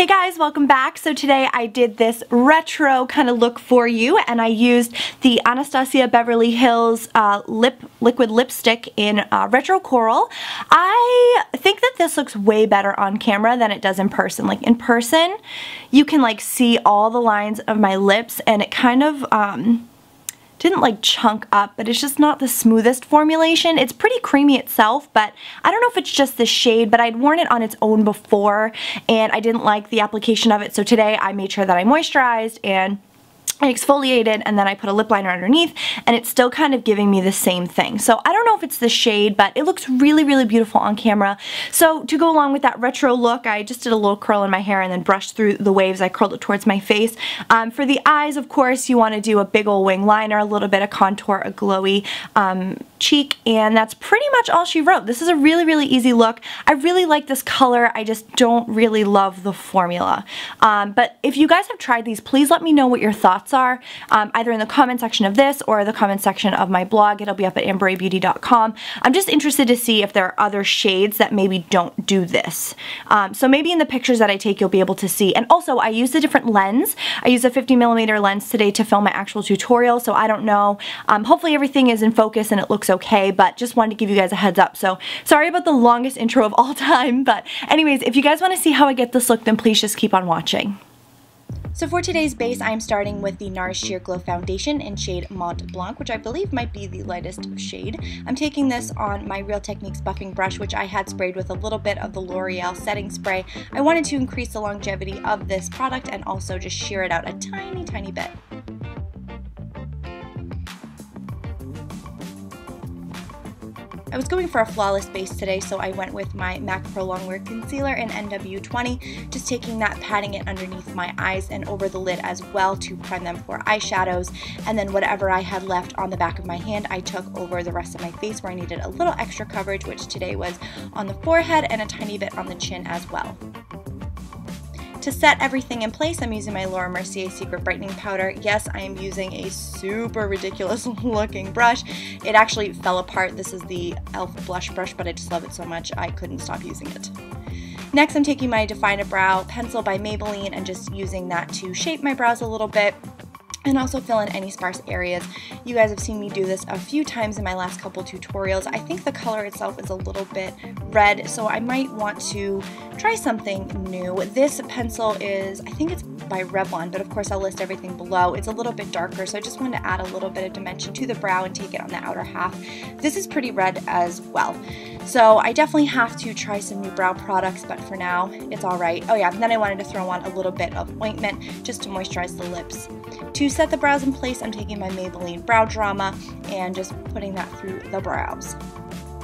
Hey guys, welcome back. So today I did this retro kind of look for you, and I used the Anastasia Beverly Hills liquid lipstick in retro coral. I think that this looks way better on camera than it does in person. Like in person, you can like see all the lines of my lips, and it kind of didn't like chunk up, but it's just not the smoothest formulation. It's pretty creamy itself, but I don't know if it's just the shade, but I'd worn it on its own before and I didn't like the application of it, so today I made sure that I moisturized and I exfoliated, and then I put a lip liner underneath, and it's still kind of giving me the same thing. So I don't know if it's the shade, but it looks really, really beautiful on camera. So to go along with that retro look, I just did a little curl in my hair and then brushed through the waves. I curled it towards my face. For the eyes, of course, you want to do a big old wing liner, a little bit of contour, a glowy cheek, and that's pretty much all she wrote. This is a really, really easy look. I really like this color. I just don't really love the formula. But if you guys have tried these, please let me know what your thoughts are, either in the comment section of this or the comment section of my blog. It'll be up at amberraybeauty.com. I'm just interested to see if there are other shades that maybe don't do this. So maybe in the pictures that I take you'll be able to see. And also I used a different lens. I used a 50mm lens today to film my actual tutorial, so I don't know. Hopefully everything is in focus and it looks okay, but just wanted to give you guys a heads up. So sorry about the longest intro of all time, but anyways, if you guys want to see how I get this look, then please just keep on watching. So for today's base, I'm starting with the NARS Sheer Glow Foundation in shade Mont Blanc, which I believe might be the lightest shade. I'm taking this on my Real Techniques buffing brush, which I had sprayed with a little bit of the L'Oreal setting spray. I wanted to increase the longevity of this product and also just sheer it out a tiny, tiny bit. I was going for a flawless base today, so I went with my MAC Prolongwear Concealer in NW20, just taking that, patting it underneath my eyes and over the lid as well to prime them for eyeshadows, and then whatever I had left on the back of my hand I took over the rest of my face where I needed a little extra coverage, which today was on the forehead and a tiny bit on the chin as well. To set everything in place, I'm using my Laura Mercier Secret Brightening Powder. Yes, I am using a super ridiculous looking brush. It actually fell apart. This is the e.l.f. blush brush, but I just love it so much I couldn't stop using it. Next, I'm taking my Define a Brow pencil by Maybelline and just using that to shape my brows a little bit and also fill in any sparse areas. You guys have seen me do this a few times in my last couple tutorials. I think the color itself is a little bit red, so I might want to try something new. This pencil is, I think it's by Revlon, but of course I'll list everything below. It's a little bit darker, so I just wanted to add a little bit of dimension to the brow and take it on the outer half. This is pretty red as well. So I definitely have to try some new brow products, but for now, it's alright. Oh yeah, and then I wanted to throw on a little bit of ointment just to moisturize the lips. To set the brows in place, I'm taking my Maybelline Brow Drama and just putting that through the brows.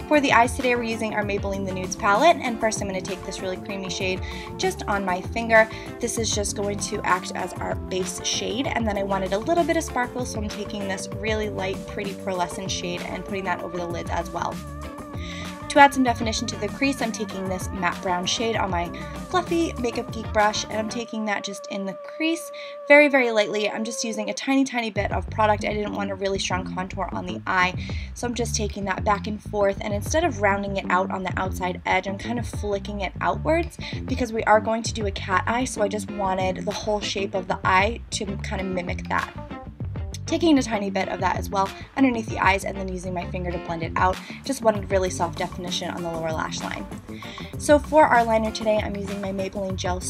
For the eyes today, we're using our Maybelline The Nudes palette, and first I'm going to take this really creamy shade just on my finger. This is just going to act as our base shade, and then I wanted a little bit of sparkle, so I'm taking this really light, pretty pearlescent shade and putting that over the lids as well. To add some definition to the crease, I'm taking this matte brown shade on my fluffy Makeup Geek brush, and I'm taking that just in the crease very, very lightly. I'm just using a tiny, tiny bit of product. I didn't want a really strong contour on the eye, so I'm just taking that back and forth, and instead of rounding it out on the outside edge, I'm kind of flicking it outwards because we are going to do a cat eye, so I just wanted the whole shape of the eye to kind of mimic that. Taking a tiny bit of that as well underneath the eyes and then using my finger to blend it out. Just wanted really soft definition on the lower lash line. So for our liner today, I'm using my Maybelline Gel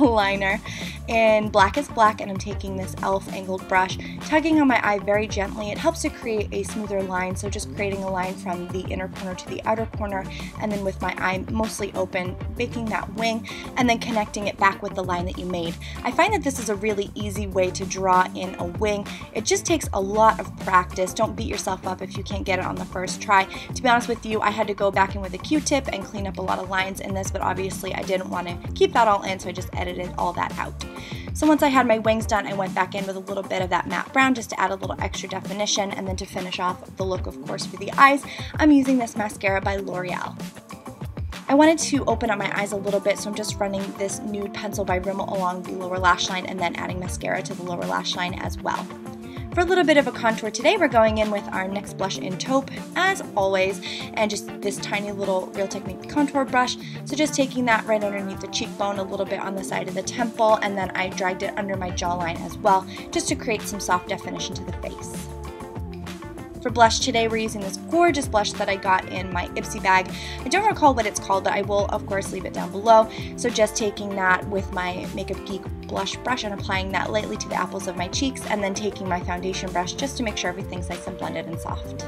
Liner in Blackest Black, and I'm taking this e.l.f. angled brush, tugging on my eye very gently. It helps to create a smoother line, so just creating a line from the inner corner to the outer corner, and then with my eye mostly open, making that wing, and then connecting it back with the line that you made. I find that this is a really easy way to draw in a wing. It just takes a lot of practice. Don't beat yourself up if you can't get it on the first try. To be honest with you, I had to go back in with a Q-tip and clean up a lot of lines in this, but obviously I didn't want to keep that all in, so I just edited all that out. So once I had my wings done, I went back in with a little bit of that matte brown just to add a little extra definition, and then to finish off the look, of course, for the eyes, I'm using this mascara by L'Oreal. I wanted to open up my eyes a little bit, so I'm just running this nude pencil by Rimmel along the lower lash line and then adding mascara to the lower lash line as well. For a little bit of a contour today, we're going in with our NYX Blush in Taupe, as always, and just this tiny little Real Technique contour brush. So just taking that right underneath the cheekbone, a little bit on the side of the temple, and then I dragged it under my jawline as well, just to create some soft definition to the face. For blush today, we're using this gorgeous blush that I got in my Ipsy bag. I don't recall what it's called, but I will, of course, leave it down below. So just taking that with my Makeup Geek blush brush and applying that lightly to the apples of my cheeks, and then taking my foundation brush just to make sure everything's nice and blended and soft.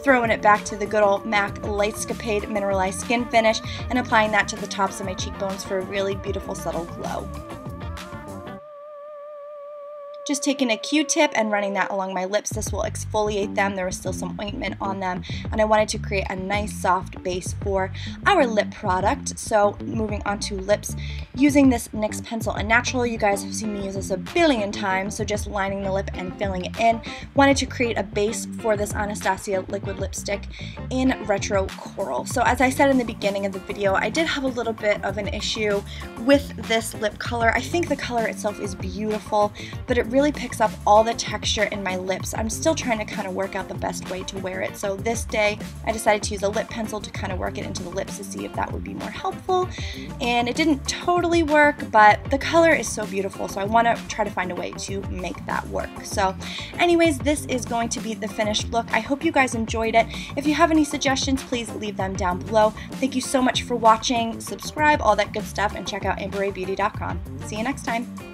Throwing it back to the good old MAC Lightscapade Mineralize Skin Finish and applying that to the tops of my cheekbones for a really beautiful, subtle glow. Just taking a Q-tip and running that along my lips. This will exfoliate them. There was still some ointment on them, and I wanted to create a nice soft base for our lip product. So moving on to lips, using this NYX pencil in Natural. You guys have seen me use this a billion times, so just lining the lip and filling it in. Wanted to create a base for this Anastasia liquid lipstick in Retro Coral. So as I said in the beginning of the video, I did have a little bit of an issue with this lip color. I think the color itself is beautiful, but it really picks up all the texture in my lips. I'm still trying to kind of work out the best way to wear it. So this day I decided to use a lip pencil to kind of work it into the lips to see if that would be more helpful. And it didn't totally work, but the color is so beautiful, so I want to try to find a way to make that work. So anyways, this is going to be the finished look. I hope you guys enjoyed it. If you have any suggestions, please leave them down below. Thank you so much for watching. Subscribe, all that good stuff, and check out amberraybeauty.com. See you next time.